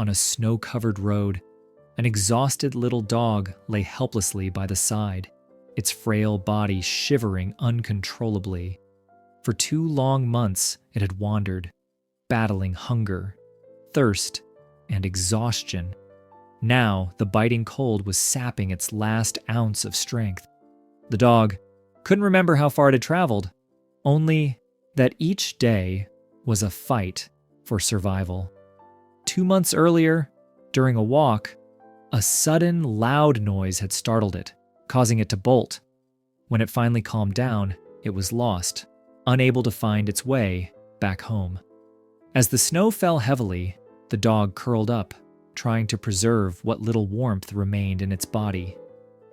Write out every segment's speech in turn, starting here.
on a snow-covered road. An exhausted little dog lay helplessly by the side, its frail body shivering uncontrollably. For 2 long months it had wandered, battling hunger, thirst, and exhaustion. Now the biting cold was sapping its last ounce of strength. The dog couldn't remember how far it had traveled, only that each day was a fight for survival. 2 months earlier, during a walk, a sudden loud noise had startled it, causing it to bolt. When it finally calmed down, it was lost, unable to find its way back home. As the snow fell heavily, the dog curled up, trying to preserve what little warmth remained in its body.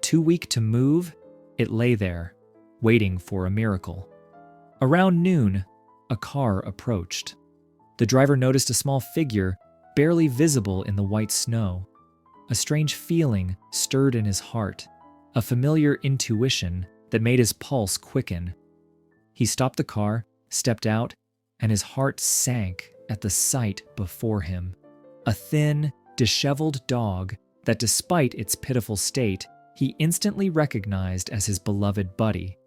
Too weak to move, it lay there, waiting for a miracle. Around noon, a car approached. The driver noticed a small figure barely visible in the white snow. A strange feeling stirred in his heart, a familiar intuition that made his pulse quicken. He stopped the car, stepped out, and his heart sank at the sight before him. A thin, disheveled dog that, despite its pitiful state, he instantly recognized as his beloved Buddy.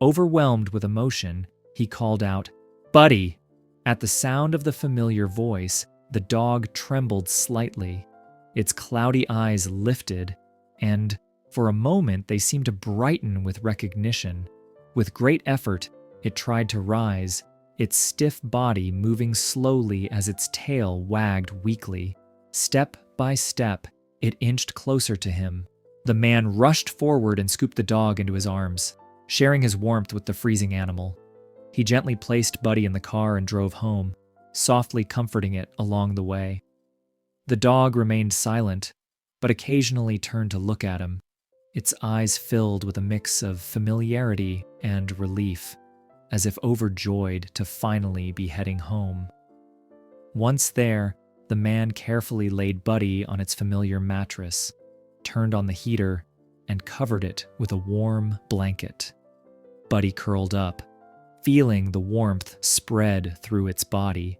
Overwhelmed with emotion, he called out, "Buddy!" At the sound of the familiar voice, the dog trembled slightly. Its cloudy eyes lifted, and for a moment they seemed to brighten with recognition. With great effort, it tried to rise, its stiff body moving slowly as its tail wagged weakly. Step by step, it inched closer to him. The man rushed forward and scooped the dog into his arms, sharing his warmth with the freezing animal. He gently placed Buddy in the car and drove home, softly comforting it along the way. The dog remained silent, but occasionally turned to look at him, its eyes filled with a mix of familiarity and relief, as if overjoyed to finally be heading home. Once there, the man carefully laid Buddy on its familiar mattress, turned on the heater, and covered it with a warm blanket. Buddy curled up, feeling the warmth spread through its body,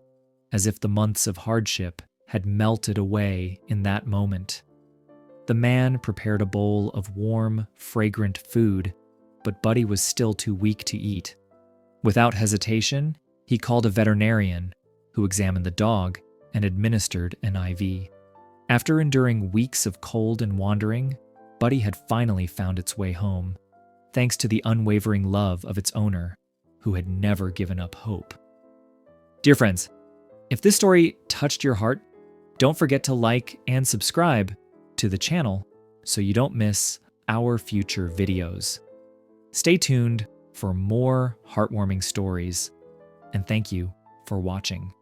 as if the months of hardship had melted away in that moment. The man prepared a bowl of warm, fragrant food, but Buddy was still too weak to eat. Without hesitation, he called a veterinarian, who examined the dog and administered an IV. After enduring weeks of cold and wandering, Buddy had finally found its way home, thanks to the unwavering love of its owner, who had never given up hope. Dear friends, if this story touched your heart, don't forget to like and subscribe to the channel so you don't miss our future videos. Stay tuned for more heartwarming stories, and thank you for watching.